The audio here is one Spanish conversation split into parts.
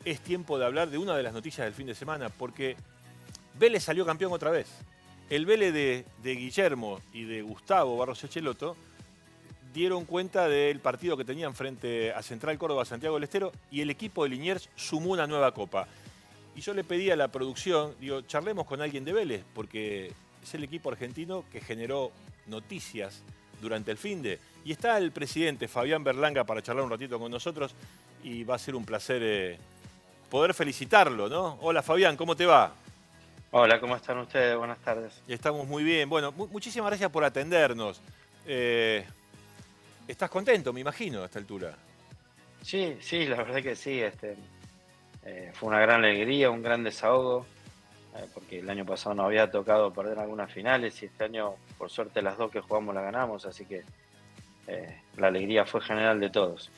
es tiempo de hablar de una de las noticias del fin de semana, porque Vélez salió campeón otra vez. El Vélez de Guillermo y de Gustavo Barros Echeloto dieron cuenta del partido que tenían frente a Central Córdoba, Santiago del Estero, y el equipo de Liniers sumó una nueva copa. Y yo le pedí a la producción, digo, charlemos con alguien de Vélez, porque es el equipo argentino que generó noticias durante el finde. Y está el presidente Fabián Berlanga para charlar un ratito con nosotros y va a ser un placer poder felicitarlo, ¿no? Hola Fabián, ¿cómo te va? Hola, ¿cómo están ustedes? Buenas tardes. Estamos muy bien. Bueno, muchísimas gracias por atendernos. Eh, ¿Estás contento, me imagino, a esta altura? Sí, sí, la verdad que sí. Fue una gran alegría, un gran desahogo, porque el año pasado nos había tocado perder algunas finales y este año, por suerte, las dos que jugamos las ganamos, así que la alegría fue general de todos.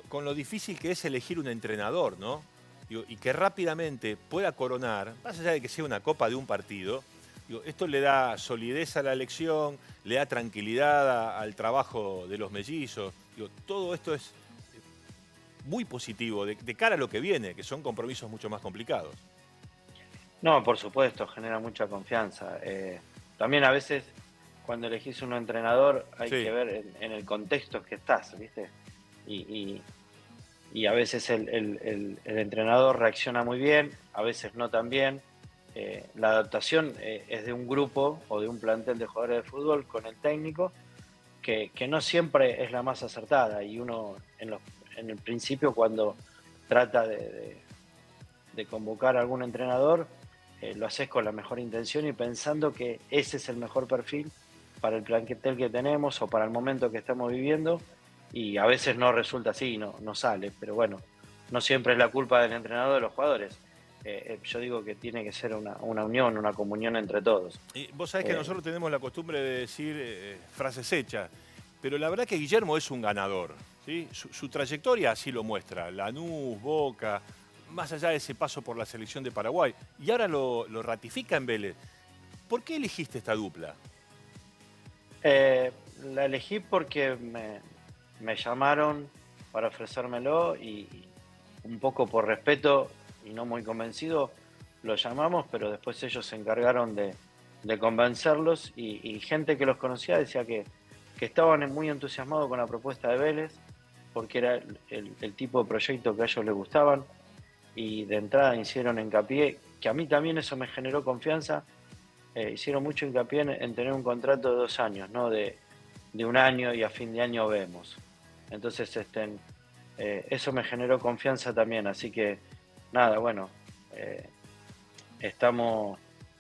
Con lo difícil que es elegir un entrenador, ¿no? Digo, y que rápidamente pueda coronar, más allá de que sea una copa de un partido, digo, esto le da solidez a la elección, le da tranquilidad al trabajo de los mellizos. Digo, todo esto es muy positivo de cara a lo que viene, que son compromisos mucho más complicados. No, por supuesto, genera mucha confianza. También a veces, cuando elegís un entrenador, hay que Sí, ver en el contexto que estás, ¿viste? Y, y a veces el entrenador reacciona muy bien, a veces no tan bien. La adaptación es de un grupo o de un plantel de jugadores de fútbol con el técnico, que no siempre es la más acertada y uno en el principio cuando trata de convocar a algún entrenador, lo haces con la mejor intención y pensando que ese es el mejor perfil para el plantel que tenemos o para el momento que estamos viviendo, y a veces no resulta así, no sale, pero bueno, no siempre es la culpa del entrenador o de los jugadores. Yo digo que tiene que ser una unión, una comunión entre todos. y vos sabés que Eh, nosotros tenemos la costumbre de decir frases hechas, pero la verdad que Guillermo es un ganador, ¿sí? Su trayectoria así lo muestra, Lanús, Boca, más allá de ese paso por la selección de Paraguay, y ahora lo ratifica en Vélez. ¿Por qué elegiste esta dupla? eh, la elegí porque me llamaron para ofrecérmelo y un poco por respeto y no muy convencido lo llamamos, pero después ellos se encargaron de convencerlos y gente que los conocía decía que estaban muy entusiasmados con la propuesta de Vélez porque era el tipo de proyecto que a ellos les gustaban, y de entrada hicieron hincapié, que a mí también eso me generó confianza. Hicieron mucho hincapié en tener un contrato de 2 años, no de un año y a fin de año vemos. Entonces, eso me generó confianza también, así que nada, bueno, eh,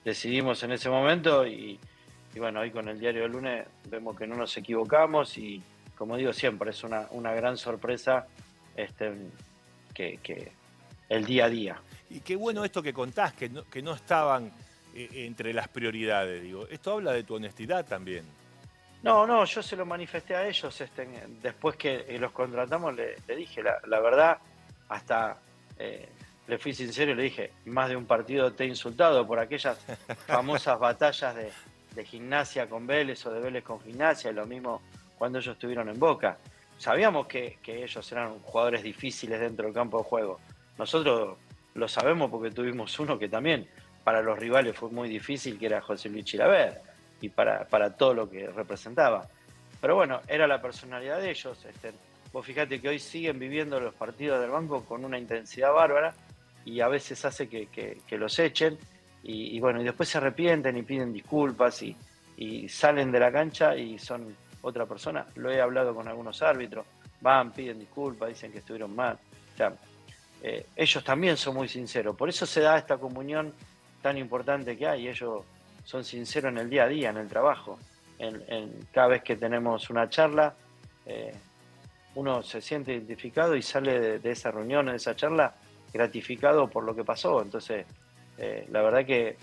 decidimos en ese momento y bueno, hoy con el diario del lunes vemos que no nos equivocamos y como digo siempre, es una gran sorpresa, este, que el día a día. Y qué Sí. bueno esto que contás, que no estaban entre las prioridades, digo. Esto habla de tu honestidad también. No, yo se lo manifesté a ellos, después que los contratamos, le dije, la verdad, hasta le fui sincero y le dije, más de un partido te he insultado por aquellas famosas batallas de Gimnasia con Vélez o de Vélez con Gimnasia, y lo mismo cuando ellos estuvieron en Boca. Sabíamos que ellos eran jugadores difíciles dentro del campo de juego. Nosotros lo sabemos porque tuvimos uno que también para los rivales fue muy difícil, que era José Luis Chilaver, y para todo lo que representaba. Pero bueno, era la personalidad de ellos. Vos fíjate que hoy siguen viviendo los partidos del banco con una intensidad bárbara y a veces hace que los echen y bueno, y después se arrepienten y piden disculpas y salen de la cancha y son otra persona. Lo he hablado con algunos árbitros, van, piden disculpas, dicen que estuvieron mal. O sea, ellos también son muy sinceros. Por eso se da esta comunión tan importante que hay. Ellos son sinceros en el día a día, en el trabajo. Cada vez que tenemos una charla, eh, uno se siente identificado y sale de esa reunión, de esa charla, gratificado por lo que pasó. Entonces, la verdad que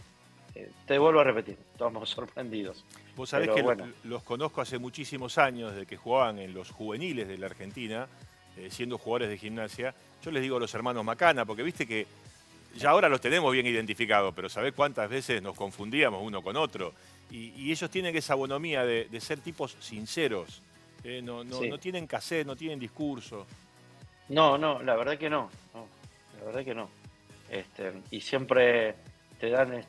te vuelvo a repetir, estamos sorprendidos. Vos sabés Pero que bueno, los conozco hace muchísimos años, de que jugaban en los juveniles de la Argentina, siendo jugadores de gimnasia. Yo les digo a los hermanos Macana, porque viste que ya ahora los tenemos bien identificados, pero ¿sabés cuántas veces nos confundíamos uno con otro? Y ellos tienen esa bonomía de ser tipos sinceros. No sí. tienen cassette, no tienen discurso. No, la verdad que no. la verdad que no. Y siempre te dan,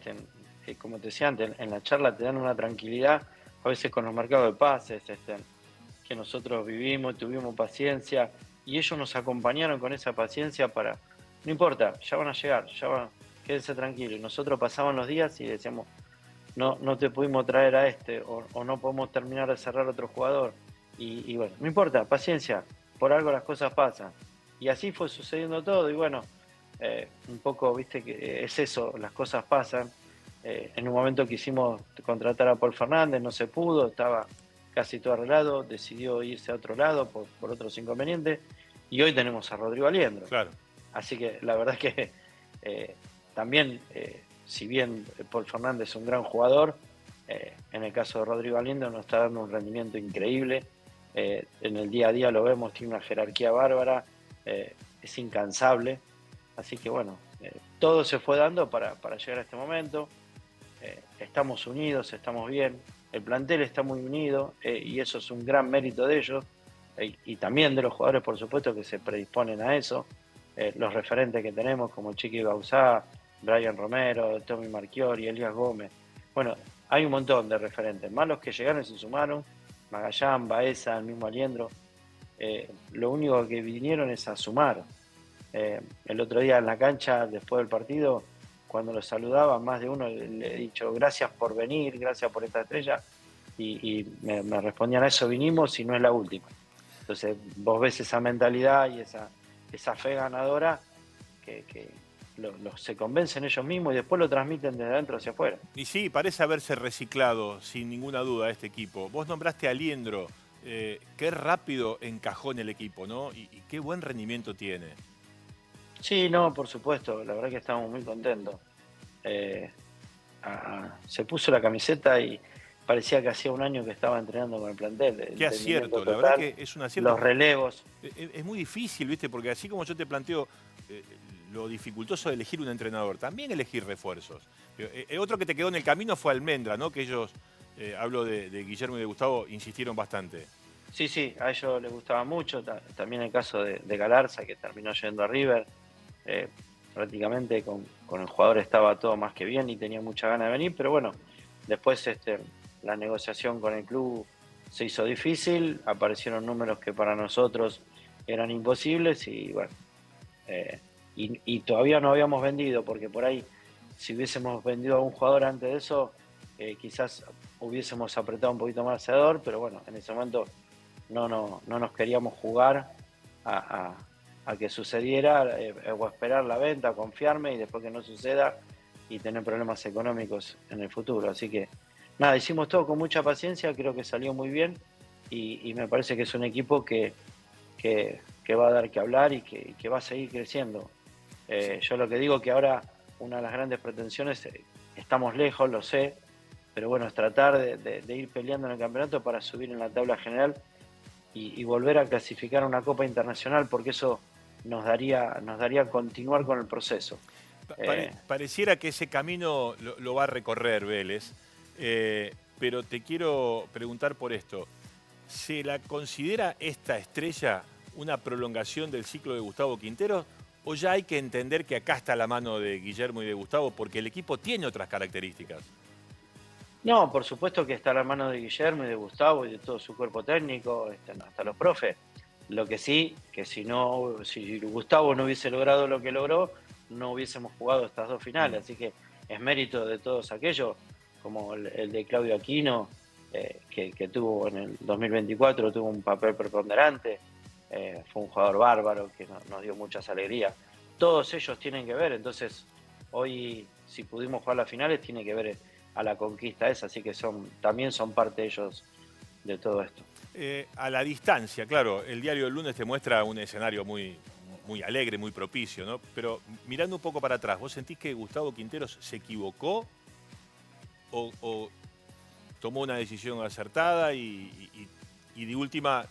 como te decía antes, en la charla te dan una tranquilidad, a veces con los mercados de pases, que nosotros vivimos, tuvimos paciencia, y ellos nos acompañaron con esa paciencia para, no importa, ya van a llegar, quédense tranquilos. Y nosotros pasaban los días y decíamos, no, no te pudimos traer a o no podemos terminar de cerrar otro jugador. Y bueno, no importa, paciencia, por algo las cosas pasan. Y así fue sucediendo todo, y bueno, un poco, viste, que es eso, las cosas pasan. En un momento quisimos contratar a Paul Fernández, no se pudo, estaba casi todo arreglado, decidió irse a otro lado por otros inconvenientes, y hoy tenemos a Rodrigo Aliendro. Claro. Así que la verdad es que también, si bien Paul Fernández es un gran jugador, en el caso de Rodrigo Aliendro nos está dando un rendimiento increíble. En el día a día lo vemos, tiene una jerarquía bárbara, es incansable. Así que bueno, todo se fue dando para llegar a este momento. Estamos unidos, estamos bien, el plantel está muy unido, y eso es un gran mérito de ellos, y también de los jugadores, por supuesto, que se predisponen a eso. Los referentes que tenemos, como Chiqui Bauzá, Brian Romero, Tommy Marchiori, Elías Gómez. Bueno, hay un montón de referentes, más los que llegaron y se sumaron, Magallán, Baeza, el mismo Aliendro. Lo único que vinieron es a sumar. El otro día en la cancha, después del partido, cuando lo saludaba, más de uno le he dicho gracias por venir, gracias por esta estrella, y me respondían a eso vinimos y no es la última. Entonces vos ves esa mentalidad y esa fe ganadora que se convencen ellos mismos y después lo transmiten desde adentro hacia afuera. Y sí, parece haberse reciclado sin ninguna duda este equipo. Vos nombraste a Aliendro, qué rápido encajó en el equipo, ¿no? Y qué buen rendimiento tiene. Sí, no, por supuesto, la verdad que estamos muy contentos. Se puso la camiseta y parecía que hacía un año que estaba entrenando con el plantel. Qué acierto, la verdad que es un acierto. Los relevos. Es muy difícil, ¿viste? Porque así como yo te planteo lo dificultoso de elegir un entrenador, también elegir refuerzos. Otro que te quedó en el camino fue Almendra, ¿no? Que ellos, hablo de Guillermo y de Gustavo, insistieron bastante. Sí, a ellos les gustaba mucho. También el caso de Galarza, que terminó yendo a River. Prácticamente con el jugador estaba todo más que bien y tenía mucha ganas de venir, pero bueno, después la negociación con el club se hizo difícil, aparecieron números que para nosotros eran imposibles y bueno, y todavía no habíamos vendido, porque por ahí si hubiésemos vendido a un jugador antes de eso, quizás hubiésemos apretado un poquito más el acelerador, pero bueno, en ese momento no nos queríamos jugar a que sucediera, o esperar la venta, confiarme y después que no suceda y tener problemas económicos en el futuro. Así que nada, hicimos todo con mucha paciencia, creo que salió muy bien y me parece que es un equipo que va a dar que hablar y que va a seguir creciendo. Yo lo que digo que ahora una de las grandes pretensiones, estamos lejos, lo sé, pero bueno, es tratar de ir peleando en el campeonato para subir en la tabla general y volver a clasificar a una Copa Internacional, porque eso nos daría continuar con el proceso. Pareciera que ese camino lo va a recorrer Vélez, pero te quiero preguntar por esto. ¿Se la considera esta estrella una prolongación del ciclo de Gustavo Quinteros o ya hay que entender que acá está la mano de Guillermo y de Gustavo porque el equipo tiene otras características? No, por supuesto que está la mano de Guillermo y de Gustavo y de todo su cuerpo técnico, hasta los profes. Lo que sí, que si Gustavo no hubiese logrado lo que logró, no hubiésemos jugado estas dos finales. Así que es mérito de todos aquellos, como el de Claudio Aquino, que tuvo en el 2024, tuvo un papel preponderante. Fue un jugador bárbaro que nos dio muchas alegrías. Todos ellos tienen que ver, entonces hoy si pudimos jugar las finales tiene que ver a la conquista esa, así que también son parte ellos de todo esto. A la distancia, claro, el diario del lunes te muestra un escenario muy alegre, muy propicio, ¿no? Pero mirando un poco para atrás, ¿vos sentís que Gustavo Quinteros se equivocó o tomó una decisión acertada y de última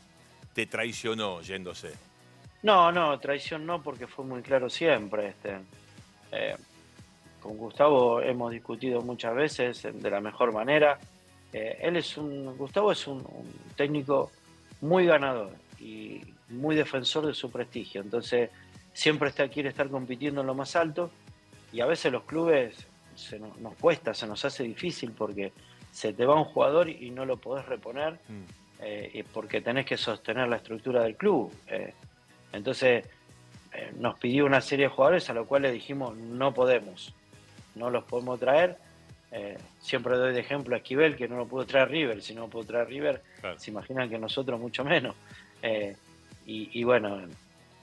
te traicionó yéndose? No, traición no, porque fue muy claro siempre. Con Gustavo hemos discutido muchas veces de la mejor manera. Gustavo es un técnico muy ganador y muy defensor de su prestigio. Entonces, siempre quiere estar compitiendo en lo más alto y a veces los clubes nos cuesta, se nos hace difícil porque se te va un jugador y no lo podés reponer porque tenés que sostener la estructura del club. Entonces nos pidió una serie de jugadores a los cuales dijimos no podemos, no los podemos traer. Siempre doy de ejemplo a Esquivel, que no lo pudo traer River. Si no lo pudo traer River, Claro. se imaginan que nosotros mucho menos. Y bueno,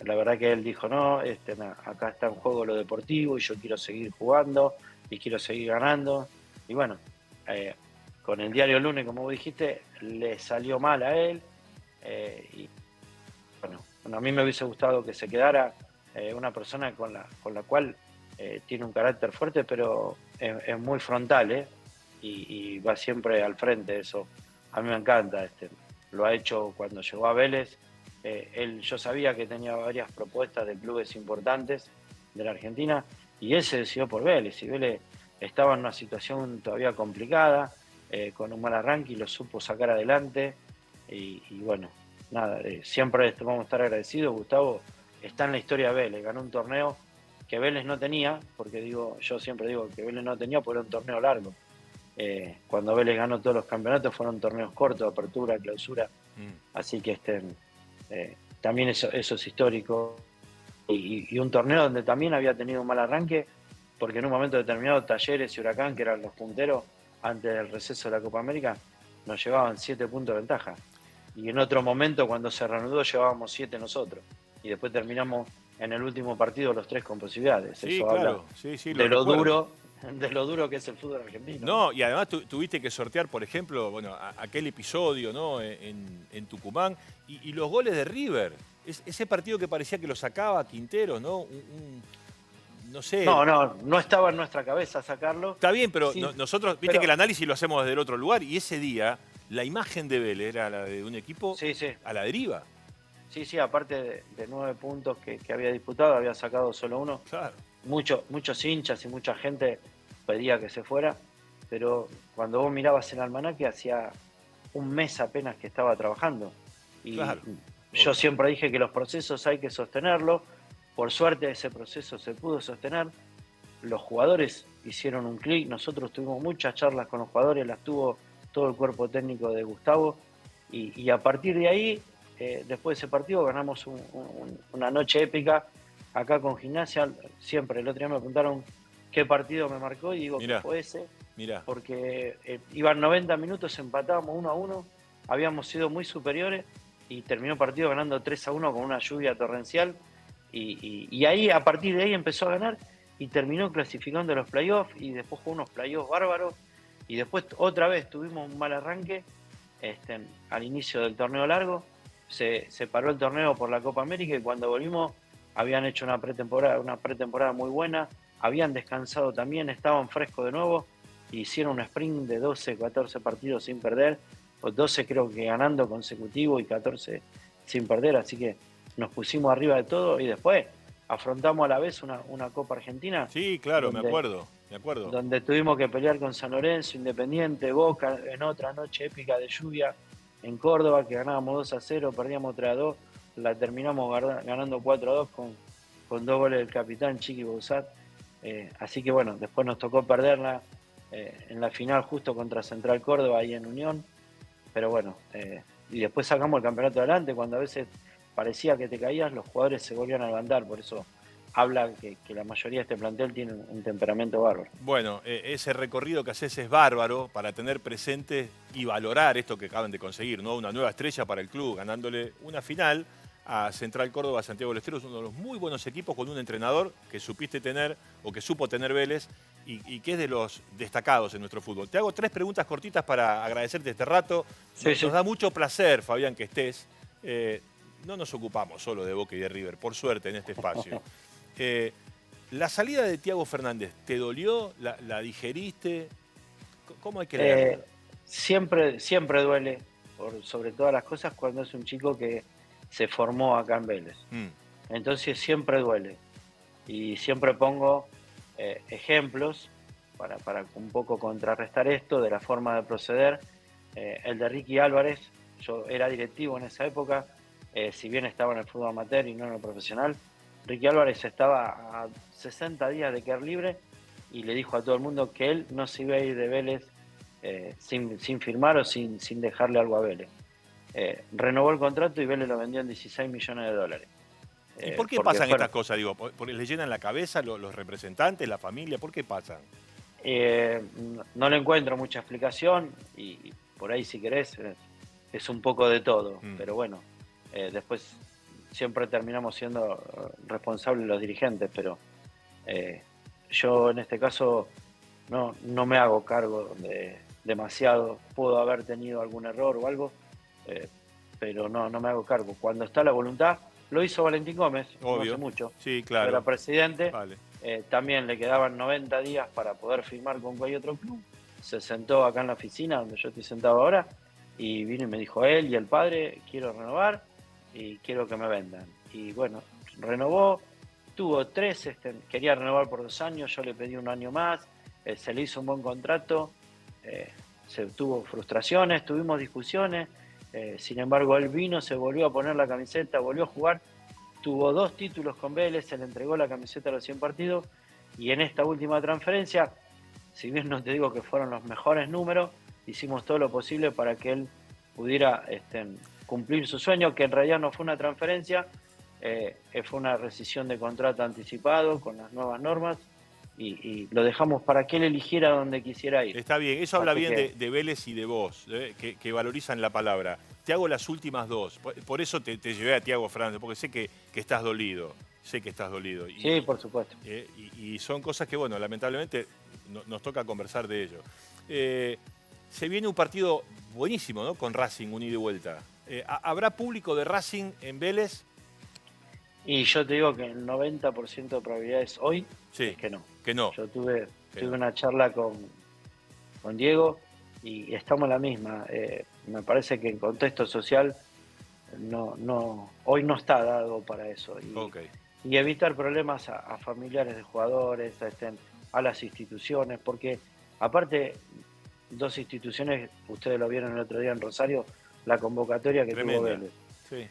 la verdad que él dijo, no, acá está en juego lo deportivo y yo quiero seguir jugando y quiero seguir ganando. Y bueno, con el diario Lunes, como vos dijiste, le salió mal a él. Y bueno, a mí me hubiese gustado que se quedara una persona con la cual tiene un carácter fuerte, pero es muy frontal, y va siempre al frente. Eso a mí me encanta. Lo ha hecho cuando llegó a Vélez. Yo sabía que tenía varias propuestas de clubes importantes de la Argentina y él se decidió por Vélez. Y Vélez estaba en una situación todavía complicada, con un mal arranque, y lo supo sacar adelante. Y bueno, nada, siempre vamos a estar agradecidos. Gustavo está en la historia de Vélez, ganó un torneo que Vélez no tenía, porque yo siempre digo que Vélez no tenía porque era un torneo largo. Cuando Vélez ganó todos los campeonatos fueron torneos cortos, apertura, clausura, así que también eso es histórico. Y un torneo donde también había tenido un mal arranque, porque en un momento determinado Talleres y Huracán, que eran los punteros antes del receso de la Copa América, nos llevaban 7 puntos de ventaja. Y en otro momento, cuando se reanudó, llevábamos 7 nosotros. Y después terminamos en el último partido los 3 con posibilidades. Sí, Eso claro, habla sí, lo recuerdo. de lo duro que es el fútbol argentino. No, y además tuviste que sortear, por ejemplo, bueno, aquel episodio, ¿no? En Tucumán y los goles de River. Ese partido que parecía que lo sacaba Quintero, ¿no? No sé. No estaba en nuestra cabeza sacarlo. Está bien, pero Sí, nosotros, viste que el análisis lo hacemos desde el otro lugar y ese día la imagen de Vélez era la de un equipo sí. a la deriva. Sí, aparte de 9 puntos que había disputado, había sacado solo uno. Claro. Muchos hinchas y mucha gente pedía que se fuera, pero cuando vos mirabas el almanaque, hacía un mes apenas que estaba trabajando. Y Claro. yo siempre dije que los procesos hay que sostenerlos. Por suerte ese proceso se pudo sostener. Los jugadores hicieron un clic, nosotros tuvimos muchas charlas con los jugadores, las tuvo todo el cuerpo técnico de Gustavo, y a partir de ahí, después de ese partido, ganamos una noche épica acá con Gimnasia. Siempre el otro día me preguntaron qué partido me marcó y digo que fue ese, porque iban 90 minutos, empatábamos 1-1, habíamos sido muy superiores y terminó el partido ganando 3-1 con una lluvia torrencial, y ahí, a partir de ahí empezó a ganar y terminó clasificando a los playoffs, y después jugó unos playoffs bárbaros, y después otra vez tuvimos un mal arranque al inicio del torneo largo. Se paró el torneo por la Copa América y cuando volvimos habían hecho una pretemporada muy buena, habían descansado también, estaban frescos de nuevo, e hicieron un sprint de 12, 14 partidos sin perder, o 12 creo que ganando consecutivo y 14 sin perder, así que nos pusimos arriba de todo y después afrontamos a la vez una Copa Argentina. Sí, claro, me acuerdo. Donde tuvimos que pelear con San Lorenzo, Independiente, Boca, en otra noche épica de lluvia en Córdoba, que ganábamos 2-0, perdíamos 3-2, la terminamos ganando 4-2 con 2 goles del capitán Chiqui Bouzat. Así que bueno, después nos tocó perderla en la final justo contra Central Córdoba ahí en Unión, pero bueno, y después sacamos el campeonato adelante. Cuando a veces parecía que te caías, los jugadores se volvían a levantar, por eso habla que la mayoría de este plantel tiene un temperamento bárbaro. Bueno, ese recorrido que haces es bárbaro para tener presente y valorar esto que acaban de conseguir, ¿no? Una nueva estrella para el club, ganándole una final a Central Córdoba, Santiago del Estero. Es uno de los muy buenos equipos con un entrenador que supiste tener o que supo tener Vélez y que es de los destacados en nuestro fútbol. Te hago 3 preguntas cortitas para agradecerte este rato. Nos da mucho placer, Fabián, que estés. No nos ocupamos solo de Boca y de River, por suerte, en este espacio. La salida de Thiago Fernández, ¿te dolió? ¿La digeriste? ¿Cómo hay que leerla? Siempre duele, sobre todas las cosas, cuando es un chico que se formó acá en Vélez. Entonces siempre duele. Y siempre pongo ejemplos para un poco contrarrestar esto de la forma de proceder. El de Ricky Álvarez, yo era directivo en esa época, si bien estaba en el fútbol amateur y no en el profesional, Ricky Álvarez estaba a 60 días de quedar libre y le dijo a todo el mundo que él no se iba a ir de Vélez sin firmar o sin dejarle algo a Vélez. Renovó el contrato y Vélez lo vendió en 16 millones de dólares. ¿Y por qué pasan estas cosas? Digo, ¿porque les llenan la cabeza los representantes, la familia? ¿Por qué pasan? No le encuentro mucha explicación y por ahí si querés es un poco de todo, pero bueno, después siempre terminamos siendo responsables los dirigentes, pero yo en este caso no me hago cargo de demasiado. Puedo haber tenido algún error o algo, pero no me hago cargo. Cuando está la voluntad, lo hizo Valentín Gómez, obvio, no hace mucho, sí, claro. Era presidente, vale. También le quedaban 90 días para poder firmar con cualquier otro club. Se sentó acá en la oficina donde yo estoy sentado ahora y vino y me dijo él y el padre, quiero renovar y quiero que me vendan. Y bueno, renovó, tuvo 3, quería renovar por 2 años, yo le pedí 1 año más, se le hizo un buen contrato, se tuvo frustraciones, tuvimos discusiones, sin embargo él vino, se volvió a poner la camiseta, volvió a jugar, tuvo 2 títulos con Vélez, se le entregó la camiseta a los 100 partidos y en esta última transferencia, si bien no te digo que fueron los mejores números, hicimos todo lo posible para que él pudiera cumplir su sueño, que en realidad no fue una transferencia, fue una rescisión de contrato anticipado con las nuevas normas y lo dejamos para que él eligiera donde quisiera ir. Está bien, eso habla bien de Vélez y de vos, que valorizan la palabra. Te hago las últimas 2, por eso te llevé a Tiago Fernández, porque sé que estás dolido, sé que estás dolido. Sí, por supuesto. Y son cosas que, bueno, lamentablemente nos toca conversar de ello. Se viene un partido buenísimo, ¿no? Con Racing, un ida y vuelta. ¿Habrá público de Racing en Vélez? Y yo te digo que el 90% de probabilidades hoy es que no. Que no. Yo tuve una charla con Diego y estamos en la misma. Me parece que en contexto social hoy no está dado para eso. Y evitar problemas a familiares de jugadores, a las instituciones, porque aparte 2 instituciones, ustedes lo vieron el otro día en Rosario, la convocatoria que tuvo Vélez. Sí.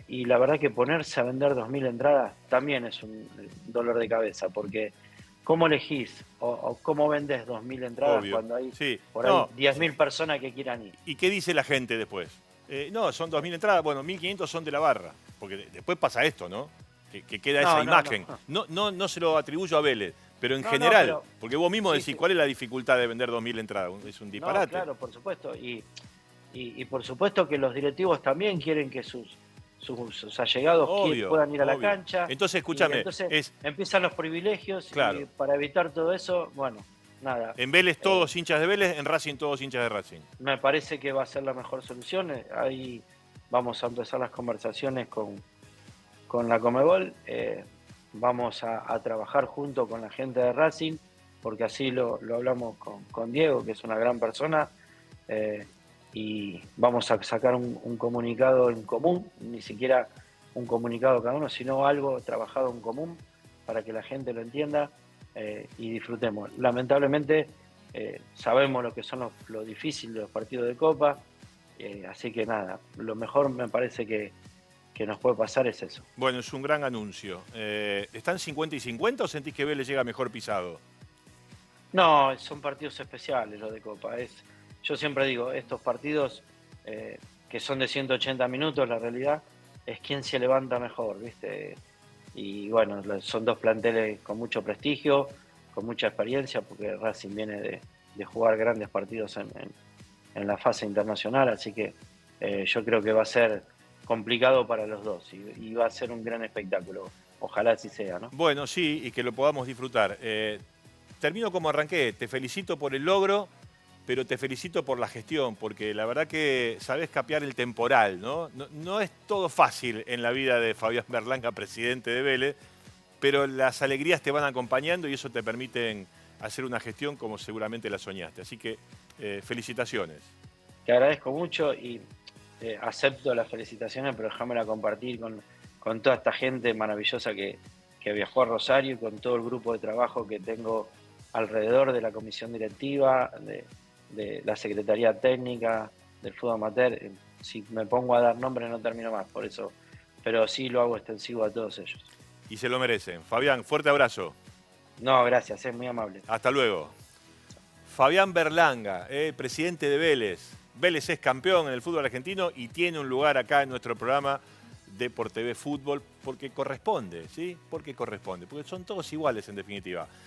Y la verdad que ponerse a vender 2.000 entradas también es un dolor de cabeza, porque ¿cómo elegís o cómo vendés 2.000 entradas cuando hay por ahí 10.000 personas que quieran ir? ¿Y qué dice la gente después? No, son 2.000 entradas, bueno, 1.500 son de la barra, porque después pasa esto, ¿no? Que queda esa imagen. No se lo atribuyo a Vélez, pero en general, porque vos mismo decís, ¿cuál es la dificultad de vender 2.000 entradas? Es un disparate. Claro, por supuesto. Y por supuesto que los directivos también quieren que sus allegados puedan ir a la cancha. Entonces, escúchame. Entonces empiezan los privilegios y para evitar todo eso, bueno, nada. En Vélez todos hinchas de Vélez, en Racing todos hinchas de Racing. Me parece que va a ser la mejor solución. Ahí vamos a empezar las conversaciones con la Conmebol. Vamos a trabajar junto con la gente de Racing, porque así lo hablamos con Diego, que es una gran persona. Y vamos a sacar un comunicado en común, ni siquiera un comunicado cada uno, sino algo trabajado en común para que la gente lo entienda y disfrutemos. Lamentablemente sabemos lo que son lo difícil de los partidos de Copa, así que nada, lo mejor me parece que nos puede pasar es eso. Bueno, es un gran anuncio. ¿Están 50 y 50 o sentís que Vélez llega mejor pisado? No, son partidos especiales los de Copa. Yo siempre digo, estos partidos que son de 180 minutos, la realidad es quién se levanta mejor, ¿viste? Y bueno, son 2 planteles con mucho prestigio, con mucha experiencia, porque Racing viene de jugar grandes partidos en la fase internacional, así que yo creo que va a ser complicado para los dos y va a ser un gran espectáculo. Ojalá así sea, ¿no? Bueno, sí, y que lo podamos disfrutar. Termino como arranqué. Te felicito por el logro, pero te felicito por la gestión, porque la verdad que sabés capear el temporal, ¿no? No es todo fácil en la vida de Fabián Berlanga, presidente de Vélez, pero las alegrías te van acompañando y eso te permite hacer una gestión como seguramente la soñaste. Así que felicitaciones. Te agradezco mucho y acepto las felicitaciones, pero déjamela compartir con toda esta gente maravillosa que viajó a Rosario y con todo el grupo de trabajo que tengo alrededor de la comisión directiva, de la Secretaría Técnica, del fútbol amateur. Si me pongo a dar nombres no termino más, por eso, pero sí lo hago extensivo a todos ellos. y se lo merecen. Fabián, fuerte abrazo. No, gracias, es muy amable. Hasta luego. Fabián Berlanga, presidente de Vélez. Vélez es campeón en el fútbol argentino y tiene un lugar acá en nuestro programa de Por TV Fútbol porque corresponde, ¿sí? Porque corresponde, porque son todos iguales en definitiva.